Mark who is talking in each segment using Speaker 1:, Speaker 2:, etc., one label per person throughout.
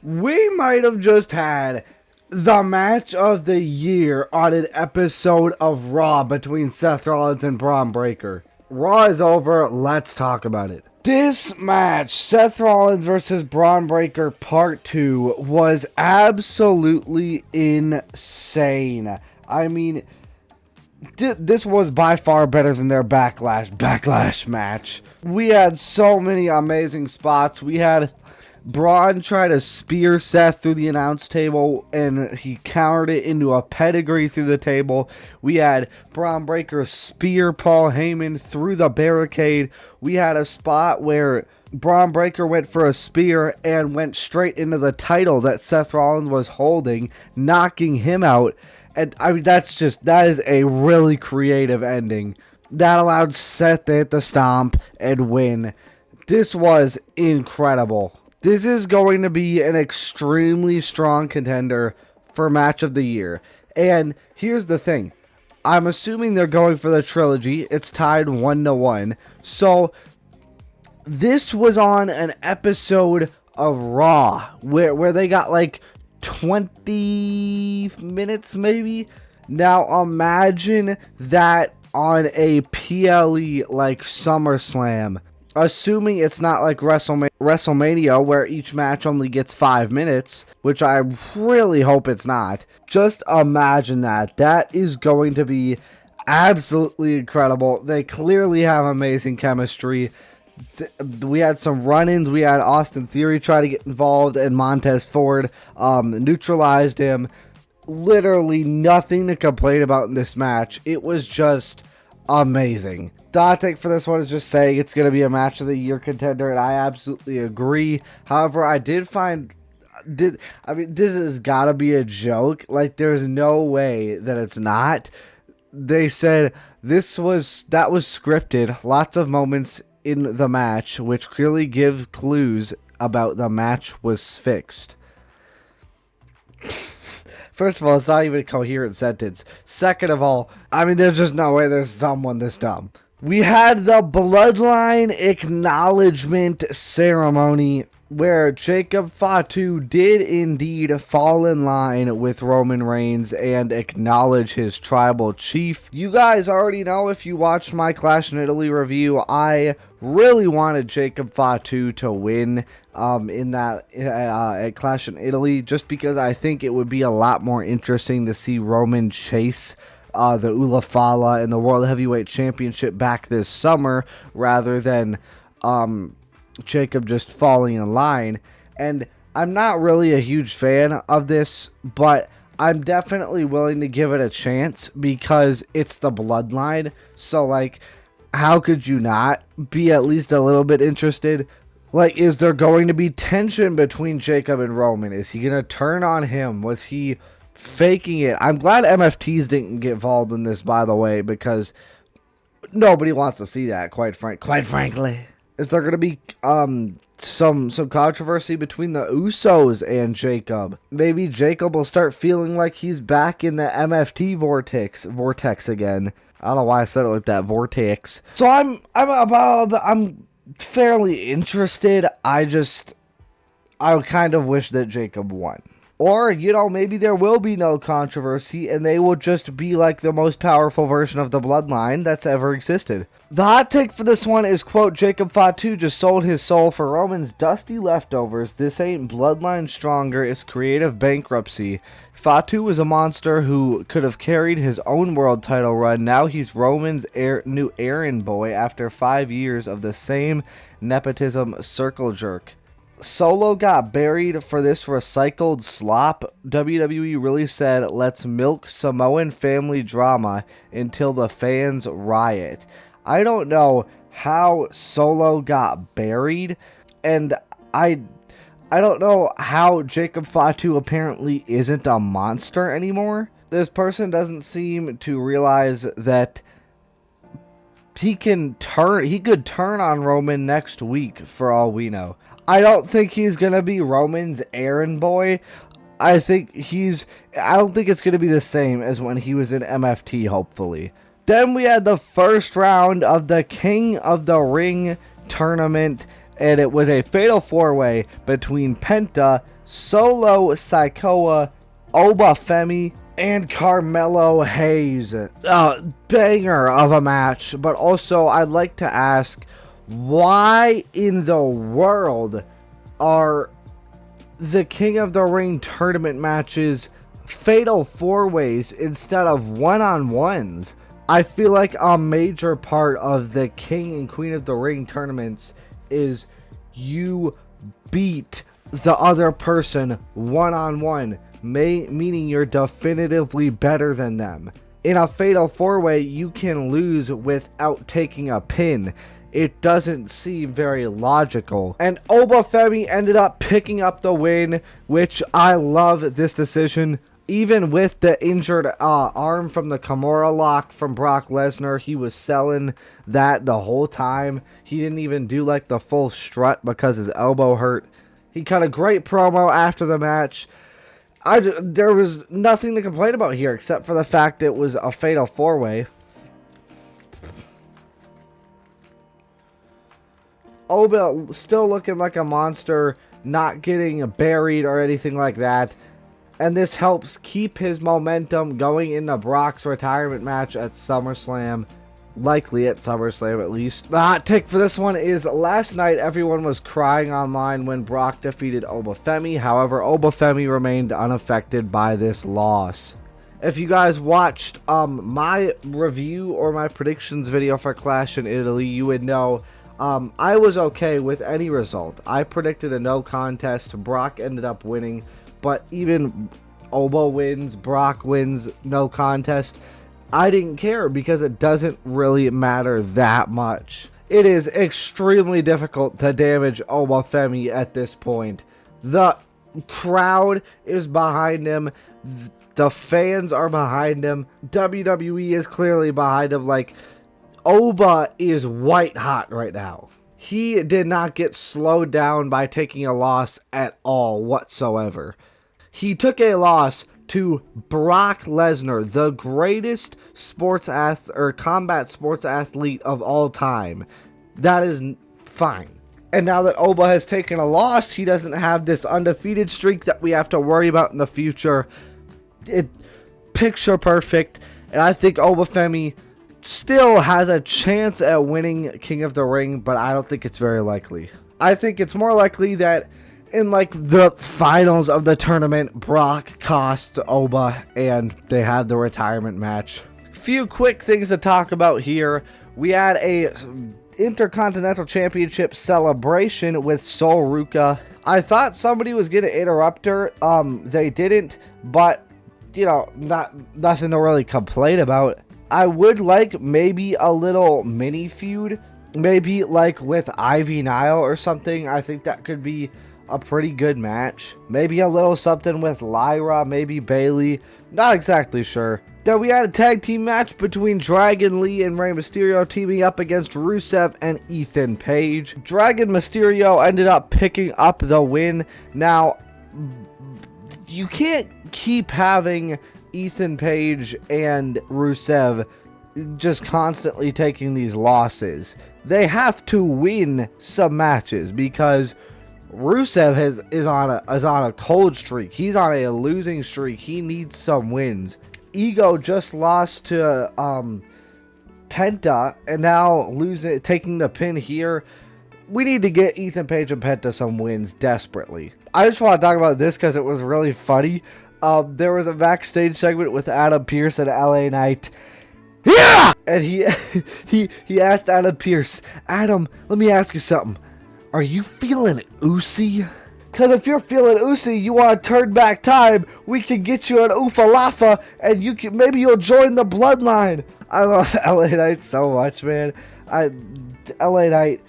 Speaker 1: We might have just had the match of the year on an episode of Raw between Seth Rollins and Bron Breakker. Raw is over, let's talk about it. This match, Seth Rollins versus Bron Breakker Part 2, was absolutely insane. I mean, this was by far better than their backlash match. We had so many amazing spots. We had Braun tried to spear Seth through the announce table, and he countered it into a pedigree through the table. We had Bron Breakker spear Paul Heyman through the barricade. We had a spot where Bron Breakker went for a spear and went straight into the title that Seth Rollins was holding, knocking him out. And I mean, that is a really creative ending. That allowed Seth to hit the stomp and win. This was incredible. This is going to be an extremely strong contender for match of the year. And here's the thing. I'm assuming they're going for the trilogy. It's tied 1-1. So this was on an episode of Raw where they got like 20 minutes maybe. Now imagine that on a PLE like SummerSlam. Assuming it's not like WrestleMania where each match only gets 5 minutes, which I really hope it's not. Just imagine that. That is going to be absolutely incredible. They clearly have amazing chemistry. We had some run-ins. We had Austin Theory try to get involved, and Montez Ford neutralized him. Literally nothing to complain about in this match. It was just amazing. The hot take for this one is just saying it's going to be a match of the year contender, and I absolutely agree. However, I did find, this has got to be a joke. Like, there's no way that it's not. They said that was scripted. Lots of moments in the match, which clearly give clues about the match was fixed. First of all, it's not even a coherent sentence. Second of all, I mean, there's just no way there's someone this dumb. We had the Bloodline Acknowledgement Ceremony where Jacob Fatu did indeed fall in line with Roman Reigns and acknowledge his tribal chief. You guys already know, if you watched my Clash in Italy review, I really wanted Jacob Fatu to win in that at Clash in Italy, just because I think it would be a lot more interesting to see Roman chase the Ulafala and the World Heavyweight Championship back this summer, rather than Jacob just falling in line. And I'm not really a huge fan of this, but I'm definitely willing to give it a chance because it's the Bloodline. So, like, how could you not be at least a little bit interested? Like, is there going to be tension between Jacob and Roman? Is he going to turn on him? Was he faking it? I'm glad MFTs didn't get involved in this, by the way, because nobody wants to see that, quite frankly. Is there going to be some controversy between the Usos and Jacob? Maybe Jacob will start feeling like he's back in the MFT vortex again. I don't know why I said it like that, vortex. So I'm fairly interested. I kind of wish that Jacob won. Or, maybe there will be no controversy and they will just be like the most powerful version of the Bloodline that's ever existed. The hot take for this one is, quote, Jacob Fatu just sold his soul for Roman's dusty leftovers. This ain't Bloodline stronger, it's creative bankruptcy. Fatu was a monster who could have carried his own world title run. Now he's Roman's new errand boy after 5 years of the same nepotism circle jerk. Solo got buried for this recycled slop. WWE really said, let's milk Samoan family drama until the fans riot. I don't know how Solo got buried, and I don't know how Jacob Fatu apparently isn't a monster anymore. This person doesn't seem to realize that he could turn on Roman next week for all we know. I don't think he's going to be Roman's errand boy. I don't think it's going to be the same as when he was in MFT, hopefully. Then we had the first round of the King of the Ring tournament, and it was a fatal four-way between Penta, Solo Sikoa, Obafemi, and Carmelo Hayes. Banger of a match. But also, I'd like to ask, why in the world are the King of the Ring tournament matches fatal 4-ways instead of one-on-ones? I feel like a major part of the King and Queen of the Ring tournaments is you beat the other person one-on-one, meaning you're definitively better than them. In a fatal 4-way, you can lose without taking a pin. It doesn't seem very logical. And Obafemi ended up picking up the win, which I love this decision. Even with the injured arm from the Kimura lock from Brock Lesnar, he was selling that the whole time. He didn't even do like the full strut because his elbow hurt. He cut a great promo after the match. There was nothing to complain about here except for the fact it was a fatal 4-way. Oba still looking like a monster, not getting buried or anything like that. And this helps keep his momentum going into Brock's retirement match at SummerSlam. Likely at SummerSlam, at least. The hot take for this one is, last night everyone was crying online when Brock defeated Obafemi. However, Obafemi remained unaffected by this loss. If you guys watched my review or my predictions video for Clash in Italy, you would know I was okay with any result. I predicted a no contest. Brock ended up winning. But even Oba wins, Brock wins, no contest, I didn't care because it doesn't really matter that much. It is extremely difficult to damage Obafemi at this point. The crowd is behind him. The fans are behind him. WWE is clearly behind him. Like, Oba is white hot right now. He did not get slowed down by taking a loss at all whatsoever. He took a loss to Brock Lesnar, the greatest combat sports athlete of all time. That is fine. And now that Oba has taken a loss, he doesn't have this undefeated streak that we have to worry about in the future. Picture perfect. And I think Obafemi still has a chance at winning King of the Ring, but I don't think it's very likely. I think it's more likely that in like the finals of the tournament, Brock cost Oba and they had the retirement match. Few quick things to talk about here. We had a Intercontinental Championship celebration with Sol Ruka. I thought somebody was going to interrupt her. They didn't, but you know, nothing to really complain about. I would like maybe a little mini feud, maybe like with Ivy Nile or something. I think that could be a pretty good match. Maybe a little something with Lyra, maybe Bayley. Not exactly sure. Then we had a tag team match between Dragon Lee and Rey Mysterio teaming up against Rusev and Ethan Page. Dragon Mysterio ended up picking up the win. Now, you can't keep having Ethan Page and Rusev just constantly taking these losses. They have to win some matches because Rusev is on a cold streak. He's on a losing streak. He needs some wins. Ego just lost to Penta and now taking the pin here. We need to get Ethan Page and Penta some wins desperately. I just want to talk about this because it was really funny. There was a backstage segment with Adam Pearce and LA Knight. Yeah! And he asked Adam Pearce, Adam, let me ask you something. Are you feeling oozy? Because if you're feeling oozy, you want to turn back time, we can get you an Oofalafa, and maybe you'll join the bloodline. I love LA Knight so much, man. LA Knight,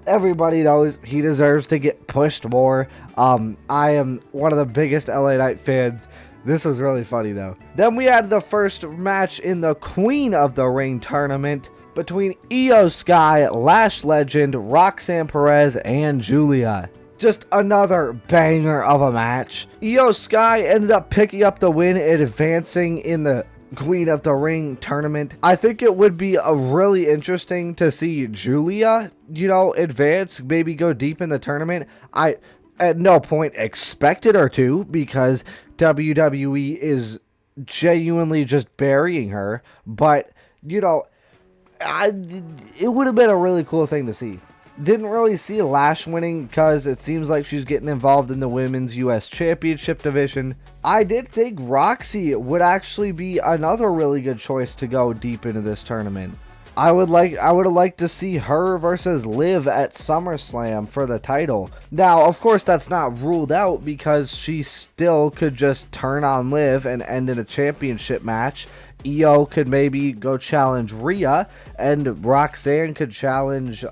Speaker 1: everybody knows he deserves to get pushed more. I am one of the biggest LA Knight fans. This was really funny, though. Then we had the first match in the Queen of the Ring tournament between Io Sky, Lash Legend, Roxanne Perez, and Julia. Just another banger of a match. Io Sky ended up picking up the win and advancing in the Queen of the Ring tournament. I think it would be really interesting to see Julia, advance, maybe go deep in the tournament. at no point expected her to, because WWE is genuinely just burying her. But, you know, it would have been a really cool thing to see. Didn't really see Lash winning because it seems like she's getting involved in the Women's U.S. Championship division. I did think Roxy would actually be another really good choice to go deep into this tournament. I would have liked to see her versus Liv at SummerSlam for the title. Now, of course, that's not ruled out because she still could just turn on Liv and end in a championship match. Io could maybe go challenge Rhea, and Roxanne could challenge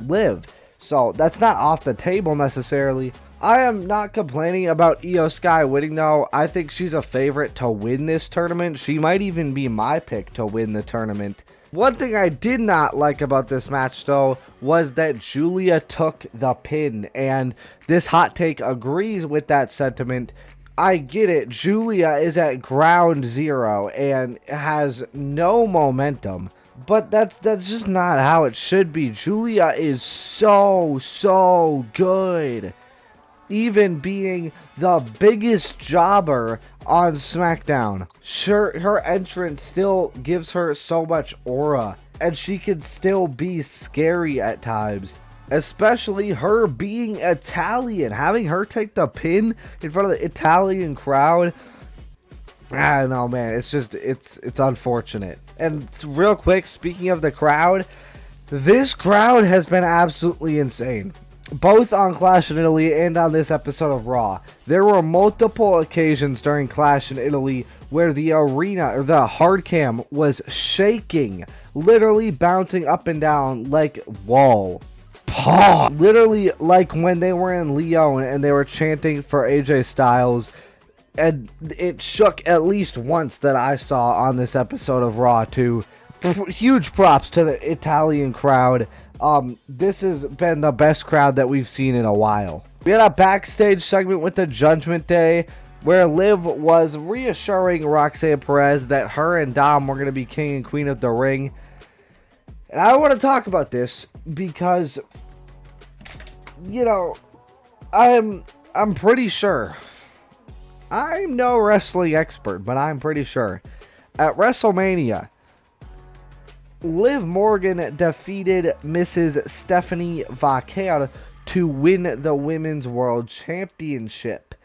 Speaker 1: Liv. So that's not off the table necessarily. I am not complaining about Io Sky winning though. I think she's a favorite to win this tournament. She might even be my pick to win the tournament. One thing I did not like about this match, though, was that Julia took the pin, and this hot take agrees with that sentiment. I get it. Julia is at ground zero and has no momentum, but that's just not how it should be. Julia is so good. Even being the biggest jobber on SmackDown. Sure, her entrance still gives her so much aura, and she can still be scary at times. Especially her being Italian. Having her take the pin in front of the Italian crowd. I don't know, man. It's just, it's unfortunate. And real quick, speaking of the crowd, this crowd has been absolutely insane. Both on Clash in Italy and on this episode of Raw. There were multiple occasions during Clash in Italy where the arena, or the hard cam, was shaking. Literally bouncing up and down like, whoa. Paw! Literally like when they were in Lyon and they were chanting for AJ Styles. And it shook at least once that I saw on this episode of Raw too. Huge props to the Italian crowd. This has been the best crowd that we've seen in a while. We had a backstage segment with the Judgment Day where Liv was reassuring Roxanne Perez that her and Dom were going to be king and queen of the ring. And I want to talk about this because, you know, I'm pretty sure. I'm no wrestling expert, but I'm pretty sure. At WrestleMania, Liv Morgan defeated Mrs. Stephanie Vaquer to win the Women's World Championship.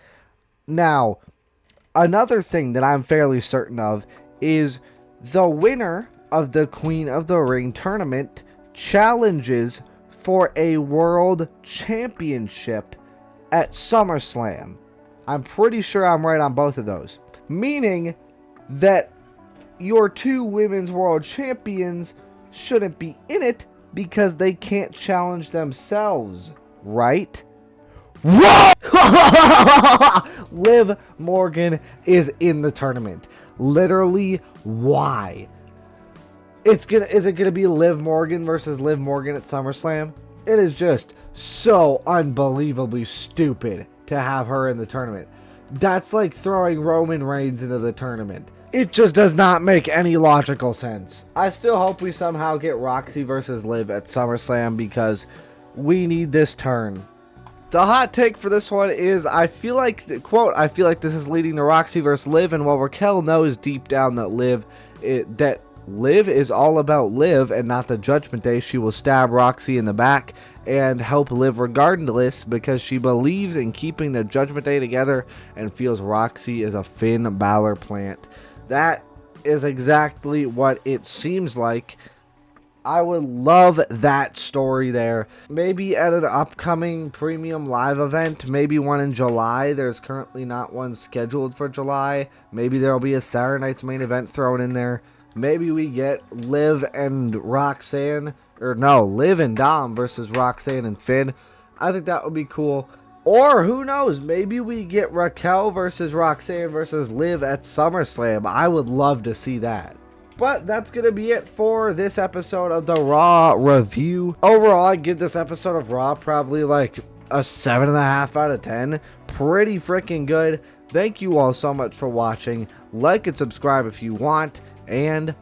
Speaker 1: Now, another thing that I'm fairly certain of is the winner of the Queen of the Ring tournament challenges for a World Championship at SummerSlam. I'm pretty sure I'm right on both of those. Meaning that your two Women's World Champions shouldn't be in it because they can't challenge themselves, right? What? Liv Morgan is in the tournament. Literally, why? Is it gonna be Liv Morgan versus Liv Morgan at SummerSlam? It is just so unbelievably stupid to have her in the tournament. That's like throwing Roman Reigns into the tournament. It just does not make any logical sense. I still hope we somehow get Roxy versus Liv at SummerSlam because we need this turn. The hot take for this one is, I feel like this is leading to Roxy versus Liv, and while Raquel knows deep down that Liv is all about Liv and not the Judgment Day, she will stab Roxy in the back and help Liv regardless because she believes in keeping the Judgment Day together and feels Roxy is a Finn Balor plant. That is exactly what it seems like. I would love that story there. Maybe at an upcoming premium live event, maybe one in July. There's currently not one scheduled for July. Maybe there'll be a Saturday night's main event thrown in there. Maybe we get Liv and Roxanne, or no, Liv and Dom versus Roxanne and Finn. I think that would be cool. Or, who knows, maybe we get Raquel versus Roxanne versus Liv at SummerSlam. I would love to see that. But that's going to be it for this episode of the Raw review. Overall, I give this episode of Raw probably like a 7.5 out of 10. Pretty freaking good. Thank you all so much for watching. Like and subscribe if you want. And